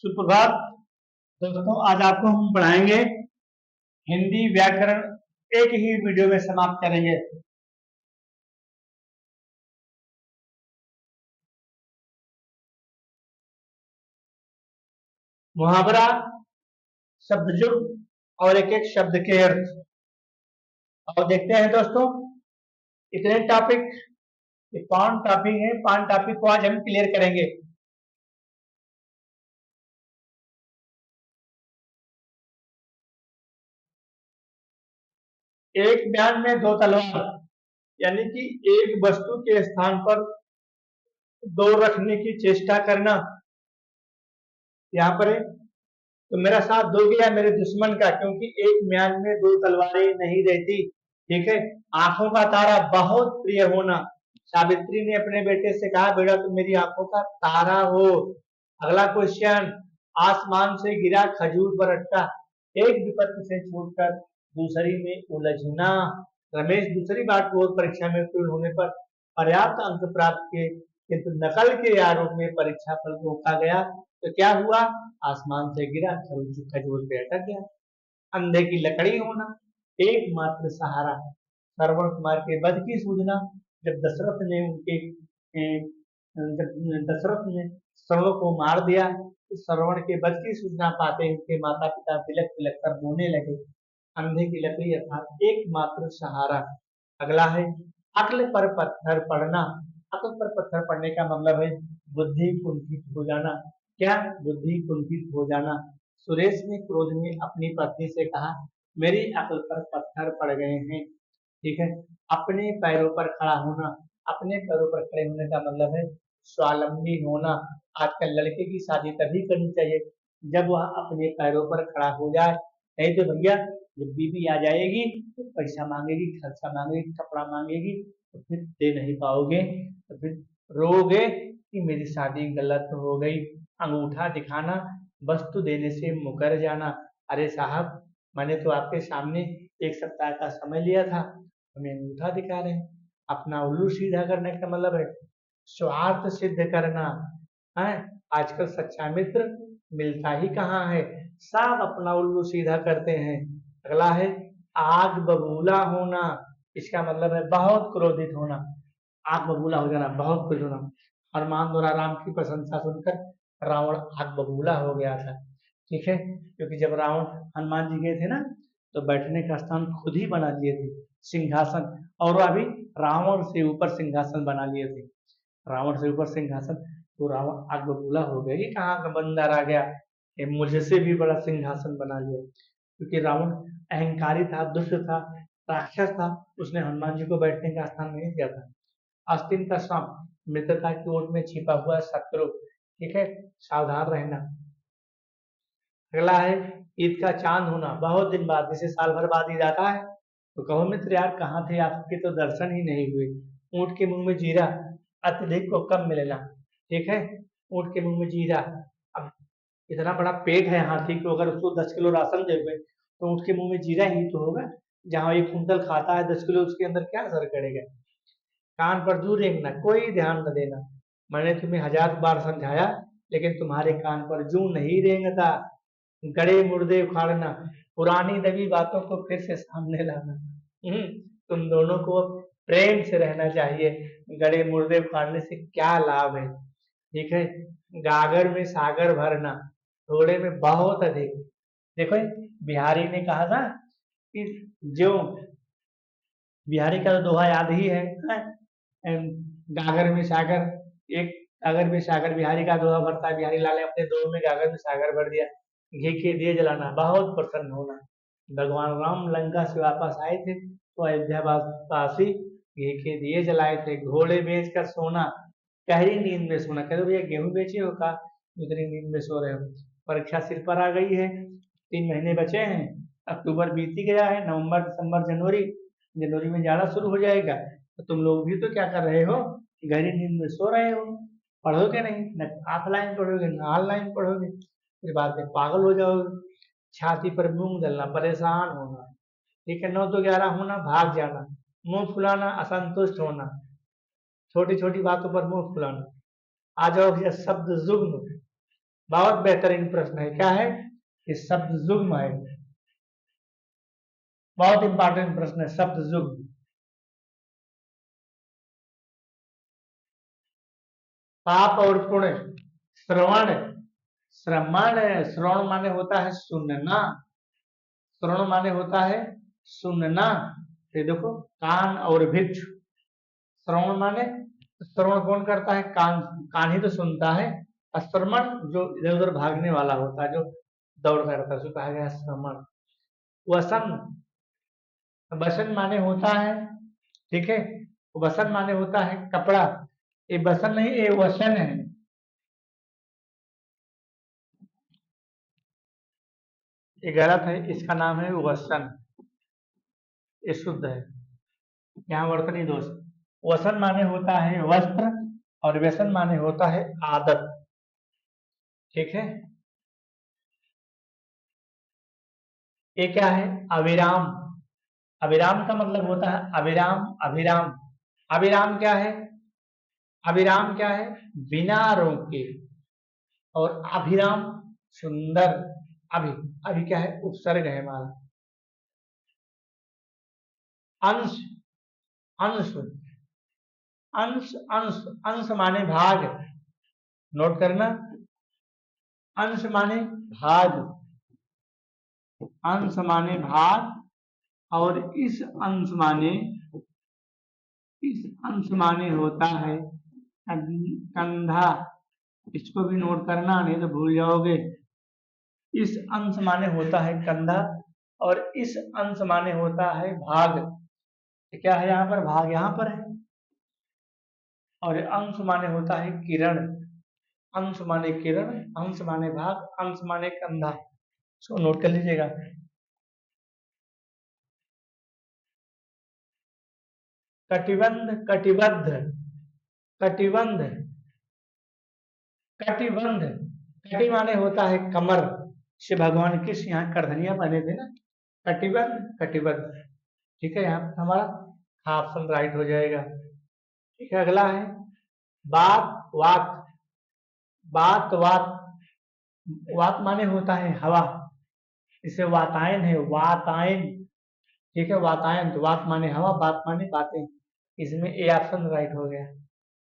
सुप्रभात दोस्तों। आज आपको हम पढ़ाएंगे हिंदी व्याकरण, एक ही वीडियो में समाप्त करेंगे। मुहावरा, शब्दजुग और एक एक शब्द के अर्थ। और देखते हैं दोस्तों, इतने टॉपिक, ये 5 टॉपिक है, 5 टॉपिक को आज हम क्लियर करेंगे। एक बयान में 2 तलवार, यानी कि एक वस्तु के स्थान पर 2 रखने की चेष्टा करना। यहाँ पर है, तो मेरा साथ दोगे या मेरे दुश्मन का, क्योंकि एक म्यान में 2 तलवारें नहीं रहती। ठीक है। आंखों का तारा बहुत प्रिय होना। सावित्री ने अपने बेटे से कहा, बेटा तुम मेरी आंखों का तारा हो। अगला क्वेश्चन, आसमान से गिरा खजूर पर अटका। एक विपत्ति से छूटकर दूसरी में उलझना। रमेश दूसरी बार बोर्ड परीक्षा में उत्तीर्ण होने पर पर्याप्त अंक प्राप्त किए, किंतु नकल के आरोप में परीक्षा फल रोका गया। तो क्या हुआ? आसमान से गिरा, खजूर पे अटक गया। अंधे की लकड़ी होना, एकमात्र सहारा। श्रवण कुमार के वध की सूचना जब दशरथ ने श्रवण को मार दिया, तो श्रवण के वध की सूचना पाते ही उनके माता पिता बिलख बिलख कर रोने लगे। अंधे की लकड़ी अर्थात एकमात्र सहारा। अगला है, अक्ल पर पत्थर पड़ना। अक्ल पर पत्थर पड़ने का मतलब है बुद्धि कुंठित हो जाना। क्या? बुद्धि कुंठित हो जाना। सुरेश ने क्रोध में अपनी पत्नी से कहा, मेरी अक्ल पर पत्थर पड़ गए हैं। ठीक है। अपने पैरों पर खड़ा होना। अपने पैरों पर खड़े होने का मतलब है स्वावलंबी होना। आजकल लड़के की शादी तभी करनी चाहिए जब वह अपने पैरों पर खड़ा हो जाए। नहीं तो भैया, जब बीबी आ जाएगी तो पैसा मांगेगी, खर्चा मांगेगी, कपड़ा मांगेगी, तो फिर दे नहीं पाओगे, तो फिर रोगे कि मेरी शादी गलत हो गई। अंगूठा दिखाना, वस्तु देने से मुकर जाना। अरे साहब, मैंने तो आपके सामने 1 सप्ताह का समय लिया था, हमें अंगूठा दिखा रहे हैं। अपना उल्लू सीधा करने का मतलब है स्वार्थ सिद्ध करना है। आजकल सच्चा मित्र मिलता ही कहाँ है, सब अपना उल्लू सीधा करते हैं। अगला है, आग बबूला होना। इसका मतलब है बहुत क्रोधित होना। आग बबूला हो जाना, बहुत क्रोधित होना। हनुमान द्वारा राम की प्रशंसा सुनकर रावण आग बबूला हो गया था। ठीक है। क्योंकि जब रावण हनुमान जी गए थे ना, तो बैठने का स्थान खुद ही बना लिए थे, सिंहासन। और अभी रावण से ऊपर सिंहासन बना लिए थे, रावण से ऊपर सिंहासन। तो रावण आग बबूला हो गया कि कहाँ का बंदर आ गया, ये मुझसे भी बड़ा सिंहासन बना लिया। क्योंकि रावण अहंकारी था, दुष्ट था, राक्षस था। उसने हनुमान जी को बैठने का स्थान नहीं दिया था। आस्तीन का सांप, मित्रता की ओट में छिपा हुआ शत्रु। ठीक है, सावधान रहना। अगला है, ईद का चांद होना, बहुत दिन बाद, जैसे साल भर बाद ईद आता है, तो कहो मित्र यार कहाँ थे, आपके तो दर्शन ही नहीं हुए। ऊंट के मुंह में जीरा, अत्यधिक को कम मिलना। ठीक है। ऊंट के मुंह में जीरा। अब इतना बड़ा पेट है हाथी को, अगर उसको 10 किलो राशन देवे तो ऊंट के मुंह में जीरा ही तो होगा। जहाँ 1 कुंटल खाता है 10 किलो, उसके अंदर क्या असर करेगा। कान पर जू रेंगना, कोई ध्यान न देना। मैंने तुम्हें 1000 बार समझाया, लेकिन तुम्हारे कान पर जू नहीं रेंगता। गड़े मुर्दे उखाड़ना, पुरानी दबी बातों को फिर से सामने लाना। तुम दोनों को प्रेम से रहना चाहिए। गड़े मुर्दे उखाड़ने से क्या लाभ है। ठीक है। गागर में सागर भरना, थोड़े में बहुत अधिक। देखो, बिहारी ने कहा था कि जो बिहारी का तो दोहा याद ही है, गागर में सागर। एक गागर में सागर बिहारी का दोहा भरता है, बिहारी लाल ने अपने दोहे में गागर में सागर भर दिया। घी के दिए जलाना, बहुत प्रसन्न होना। भगवान राम लंका से वापस आए थे तो अयोध्या वासी घी के दिए जलाए थे। घोड़े बेच कर सोना, गहरी नींद में सोना। कहते भैया गेहूं बेचे हो का, इतनी नींद में सो रहे हो। परीक्षा सिर पर आ गई है, 3 महीने बचे हैं। अक्टूबर बीत ही गया है, नवंबर दिसंबर जनवरी, जनवरी में जाना शुरू हो जाएगा। तो तुम लोग भी तो क्या कर रहे हो, गहरी नींद में सो रहे हो। पढ़ोगे नहीं, न ऑफलाइन पढ़ोगे न ऑनलाइन पढ़ोगे, फिर बाद में पागल हो जाओगे। छाती पर मूंग दलना, परेशान होना। ठीक है। 9 तो 11 होना, भाग जाना। मुंह फुलाना, असंतुष्ट होना, छोटी छोटी बातों पर मुंह फुलाना। आ जाओ भैया शब्द जुग्म। बहुत बेहतरीन प्रश्न है। क्या है? ये शब्द जुग्म है। बहुत इंपॉर्टेंट प्रश्न है, शब्द जुग्म। पाप और पुण्य। श्रवण। श्रवण, श्रवण माने होता है सुनना। श्रवण माने होता है सुनना। ये देखो, कान और भिक्षु। श्रवण माने, श्रवण कौन करता है? कान। कान ही तो सुनता है। और श्रवण जो इधर उधर भागने वाला होता है, जो दौड़ करता है, उसको कहा गया श्रवण। वसन। वसन माने होता है, ठीक है, वसन माने होता है कपड़ा। ये वसन नहीं, ये वसन है। ये गलत है, इसका नाम है वसन। ये शुद्ध है, यहाँ वर्तनी दोष। वसन माने होता है वस्त्र, और व्यसन माने होता है आदत। ठीक है। ये क्या है? अविराम। अविराम का मतलब होता है अविराम, अभिराम। अविराम क्या है? अविराम क्या है? बिना रोके। और अभिराम सुंदर। अभि, अभि क्या है? उपसर्ग है हमारा। अंश। अंश। अंश, अंश, अंश माने भाग। नोट करना, अंश माने भाग। अंश माने भाग। और इस अंश माने होता है कंधा। इसको भी नोट करना, नहीं तो भूल जाओगे। इस अंश माने होता है कंधा, और इस अंश माने होता है भाग। क्या है यहाँ पर? भाग यहाँ पर है। और अंश माने होता है किरण। अंश माने किरण, अंश माने भाग, अंश माने कंधा। इसको नोट कर लीजिएगा। कटिबंध, कटिबद्ध, कटिबंध, कटिबंध। कटि माने होता है कमर। से भगवान कृष्ण यहाँ करधनिया पहने थे ना। कटिबंध, कटिबद्ध। ठीक है, यहाँ पर हमारा ऑप्शन राइट हो जाएगा। ठीक है, अगला है बात, वात। बात, वात। वात माने होता है हवा। इसे वातायन है, वातायन। ठीक है, वातायन। तो वात माने हवा, बात माने बातें। इसमें ए ऑप्शन राइट हो गया।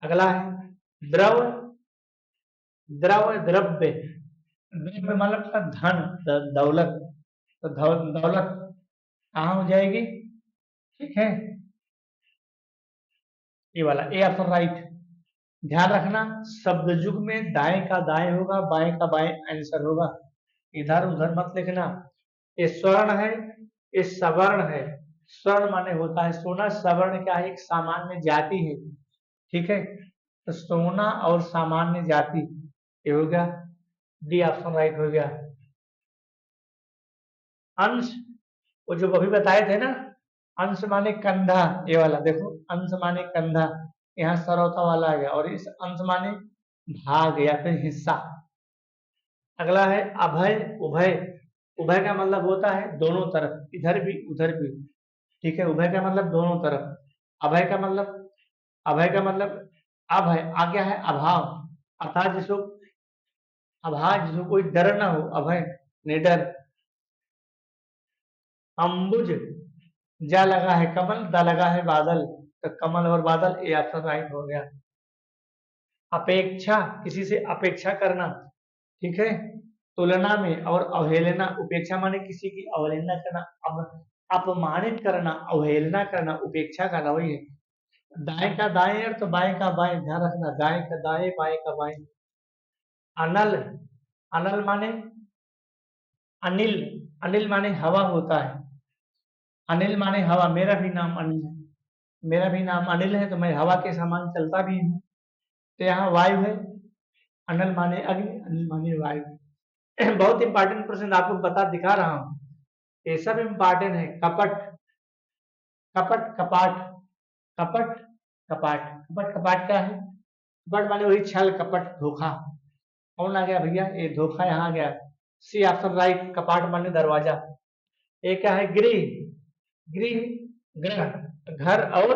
अगला है द्रव, द्रव, द्रव्य। द्रव्य मतलब धन, दौलत। तो दौलत कहाँ हो जाएगी? ठीक है, ये वाला ए ऑप्शन राइट। ध्यान रखना, शब्द युग में दाएं का दाएं होगा, बाएं का बाएं आंसर होगा। इधर उधर मत लिखना। ये स्वर्ण है, ये सवर्ण है। स्वर्ण माने होता है सोना, सवर्ण क्या है? एक सामान्य जाति है। ठीक है, तो सोना और सामान्य जाति, ये हो गया। डी ऑप्शन राइट हो गया। अंश, वो जो अभी बताए थे ना, अंश माने कंधा। ये वाला देखो, अंश माने कंधा। यहाँ सरौता वाला आ गया। और इस अंश माने भाग या फिर हिस्सा। अगला है अभय, उभय। उभय का मतलब होता है दोनों तरफ, इधर भी उधर भी। ठीक है, उभय का मतलब दोनों तरफ। अभय का मतलब, अभय का मतलब अभय आ गया है अभाव। अर्थात जिसको अभाव, जिसको कोई डर ना हो, अभय निडर। अंबुज, जा लगा है कमल, द लगा है बादल। तो कमल और बादल, ये ऑप्शन राइट हो गया। अपेक्षा, किसी से अपेक्षा करना। ठीक है, तुलना में। और अवहेलना, उपेक्षा माने किसी की अवहेलना करना, अपमानित करना, अवहेलना करना, उपेक्षा करना, वही है। दाएं का दाएं और तो बाएं का बाएं, ध्यान रखना, दाएं का दाएं, बाएं का बाएं। अनल, अनल माने अनिल। अनिल माने हवा होता है। अनिल माने हवा। मेरा भी नाम अनिल है, मेरा भी नाम अनिल है, तो मैं हवा के समान चलता भी हूँ। तो यहाँ वायु है। अनल माने अग्नि, अनिल माने वायु। बहुत इंपॉर्टेंट प्रश्न आपको बता दिखा रहा हूँ, ये सब इंपॉर्टेंट है। कपट, कपट, कपाट। कपट, कपाट। कपट, कपाट क्या है? कपट माने वही छल, कपट, धोखा। कौन आ गया भैया? ये धोखा यहाँ आ गया। सी ऑप्शन राइट, कपाट माने दरवाजा। ये क्या है? गृह, गृह, ग्रह, घर और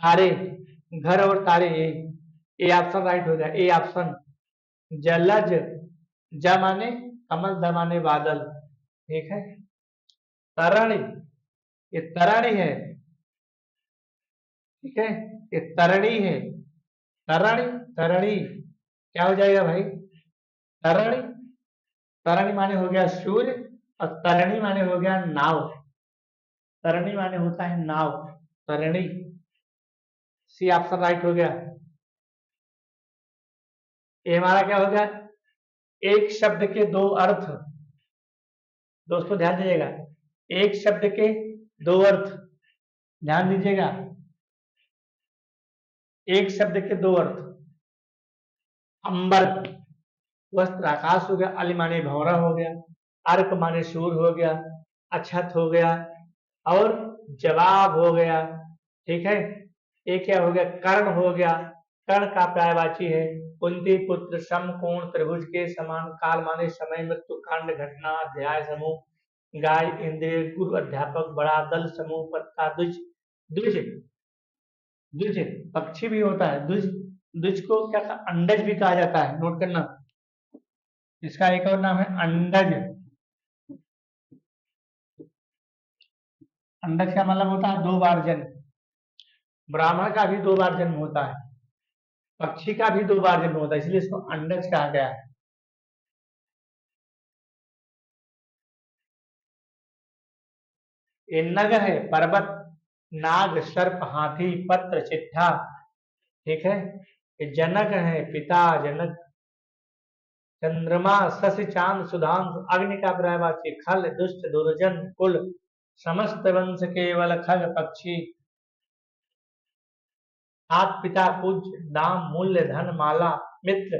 तारे। घर और तारे, ये ऑप्शन राइट हो गया, ए ऑप्शन। जलज, ज माने कमल, द माने बादल, ठीक है। तरणि, ये तरणि है, ठीक है, ये तरणी है, तरणि, तरणी, क्या हो जाएगा भाई, तरणि, तरणि माने हो गया सूर्य, और तरणी माने हो गया नाव, तरणी माने होता है नाव, तरणी, सी ऑप्शन राइट हो गया। ये हमारा क्या हो गया, एक शब्द के दो अर्थ, दोस्तों ध्यान दीजिएगा, एक शब्द के दो अर्थ, ध्यान दीजिएगा, एक शब्द के दो अर्थ, अंबर वस्त्र आकाश हो गया, अल माने भंवरा हो गया, अर्क माने सूर हो गया, अछत हो गया, और जवाब हो गया, ठीक है। एक क्या हो गया, कर्ण हो गया, कर्ण का पर्यायवाची है, कुंती पुत्र, समकोण त्रिभुज के समान, काल माने समय, मृत्यु कांड घटना अध्याय समूह, गाय इंद्रिय, गुरु अध्यापक, बड़ा दल समूह, पत्ता द्विज, द्विज, द्विज पक्षी भी होता है, द्विज, द्विज को क्या अंडज भी कहा जाता है, नोट करना, इसका एक और नाम है अंडज, अंडज का मतलब होता है दो बार जन्म, ब्राह्मण का भी दो बार जन्म होता है, पक्षी का भी दो बार जन्म होता है, इसलिए इसको अंडज कहा गया है। ये नग है, पर्वत, नाग, सर्प, हाथी, पत्र, चिट्ठा, ठीक है। ये जनक है, पिता, जनक, चंद्रमा, शशि, चांद, सुधांशु, अग्नि का पर्यायवाची, खल, दुष्ट, दुर्जन, कुल, समस्त वंश, केवल, खग, पक्षी, आप, पिता, पूज्य, नाम, मूल्य, धन, माला, मित्र,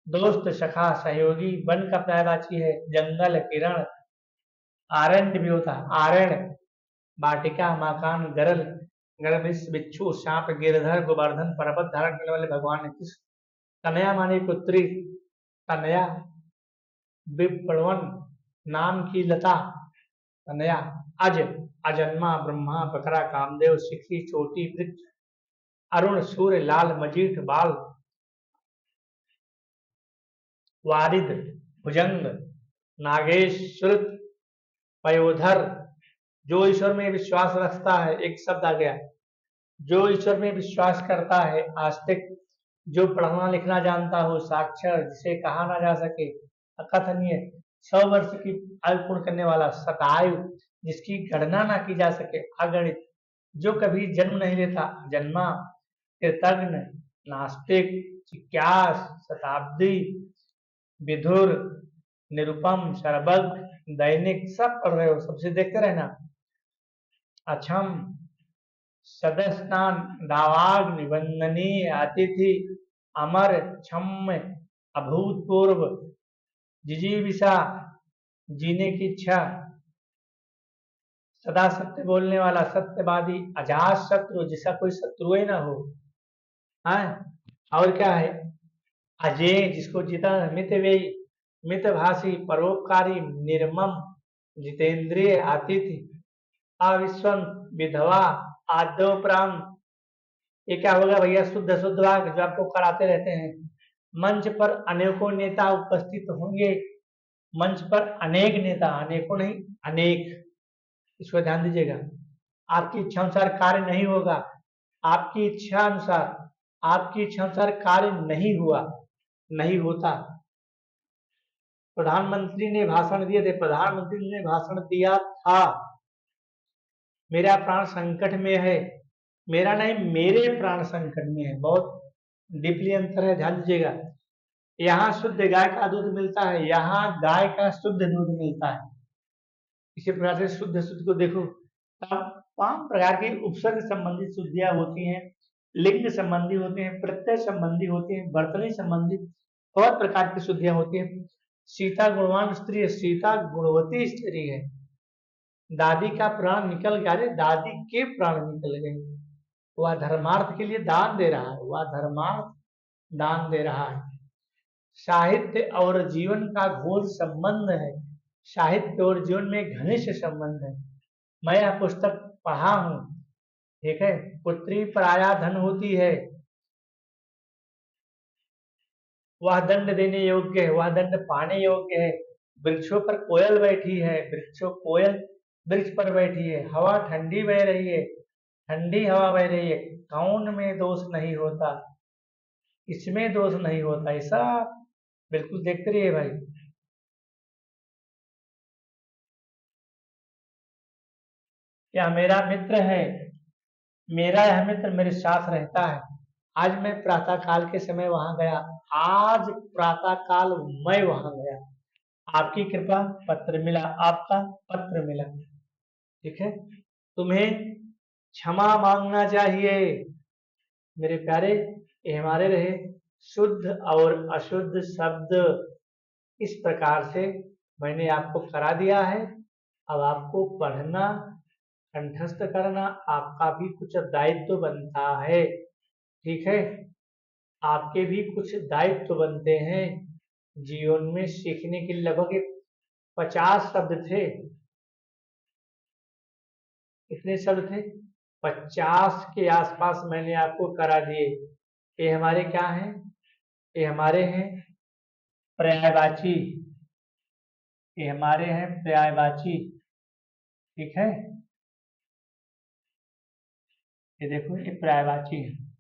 दोस्त, सखा, सहयोगी, वन का पर्यायवाची है, जंगल, किरण, आरण्य भी होता है, आरण्य, वाटिका, मकान, गरल, गर्भिष्ठ, बिच्छू, सांप, गिरधर, गोवर्धन, पर्वत धारण करने वाले भगवान है। तनया माने पुत्री, तनया, विप्लवन, नाम की लता, तनया, अज, अजन्मा, ब्रह्मा, बकरा, कामदेव, शिखी, चोटी, वृक्ष, अरुण, सूर्य, लाल, मजीठ, बाल, वारिद, भुजंग, नागेश, श्रुत, पयोधर, जो ईश्वर में विश्वास रखता है, एक शब्द आ गया, जो ईश्वर में विश्वास करता है, आस्तिक, जो पढ़ना लिखना जानता हो, साक्षर, जिसे कहा ना जा सके, अकथनीय, 100 वर्ष की आयु पूर्ण करने वाला, शतायु, जिसकी गणना ना की जा सके, अगणित, जो कभी जन्म नहीं लेता, जन्मा, कृतघ्न, नास्तिक, जिज्ञास, शताब्दी, विधुर, निरुपम, सर्वज्ञ, दैनिक, सब पढ़ रहे हो, सबसे देखते रहना, अक्षम, सदस्तान, दावाग्नि, वंदनीय, अतिथि, अमर, क्षम्य, अभूतपूर्व, जिजीविषा, जीने की इच्छा, सदा सत्य बोलने वाला, सत्यवादी, अजात शत्रु, जिसका कोई शत्रु ही ना हो, हाँ। और क्या है, अजय, जिसको जीता, मितव्ययी, मितभाषी, परोपकारी, निर्मम, जितेंद्रिय, अतिथि, अविश्वम, विधवा, आद्योपराम, ये क्या होगा भैया, शुद्ध शुद्ध वाक्य जो आपको कराते रहते हैं। मंच पर अनेकों नेता उपस्थित होंगे, मंच पर अनेक नेता, अनेकों नहीं, अनेक, इसको ध्यान दीजिएगा। आपकी इच्छा अनुसार कार्य नहीं होगा, आपकी इच्छा अनुसार, आपकी इच्छा अनुसार कार्य नहीं हुआ, नहीं होता। प्रधानमंत्री ने भाषण दिए थे, प्रधानमंत्री ने भाषण दिया था, मेरा प्राण संकट में है, मेरा नहीं, मेरे प्राण संकट में है, बहुत डीपली अंतर है, ध्यान दीजिएगा। यहाँ शुद्ध गाय का दूध मिलता है, यहाँ गाय का शुद्ध दूध मिलता है। इसी प्रकार से शुद्ध शुद्ध को देखो, तमाम प्रकार की उपसर्ग संबंधित शुद्धियां होती हैं, लिंग संबंधी होते हैं, प्रत्यय संबंधी होते हैं, वर्तनी संबंधी बहुत प्रकार की शुद्धियां होती हैं। सीता गुणवान स्त्री है, सीता गुणवती स्त्री है। दादी का प्राण निकल गया, अरे दादी के प्राण निकल गए, वह धर्मार्थ के लिए दान दे रहा है, वह धर्मार्थ दान दे रहा है। साहित्य और जीवन का घोर संबंध है, साहित्य और जीवन में घनिष्ठ संबंध है। मैं यह पुस्तक पढ़ा हूं, ठीक है। पुत्री पराया धन होती है, वह दंड देने योग्य है, वह दंड पाने योग्य है। वृक्षों पर कोयल बैठी है, कोयल वृक्ष पर बैठी है। हवा ठंडी बह रही है, ठंडी हवा बह रही है। कौन में दोष नहीं होता, इसमें दोष नहीं होता। ऐसा बिल्कुल देखते रहिए भाई। यह मेरा मित्र है, मेरा यह मित्र मेरे साथ रहता है। आज मैं प्रातः काल के समय वहां गया, आज प्रातः काल मैं वहां गया, आपकी कृपा पत्र मिला, आपका पत्र मिला। ठीक है, तुम्हें क्षमा मांगना चाहिए मेरे प्यारे। ये हमारे रहे शुद्ध और अशुद्ध शब्द। इस प्रकार से मैंने आपको करा दिया है। अब आपको पढ़ना, कंठस्थ करना आपका भी कुछ दायित्व बनता है। ठीक है, आपके भी कुछ दायित्व बनते हैं जीवन में। सीखने के लिए लगभग 50 शब्द थे। कितने शब्द थे? 50 के आसपास मैंने आपको करा दिए। ये हमारे क्या हैं? ये हमारे हैं पर्यायवाची, ये हमारे हैं पर्यायवाची। ठीक है, ये देखो ये पर्यायवाची है।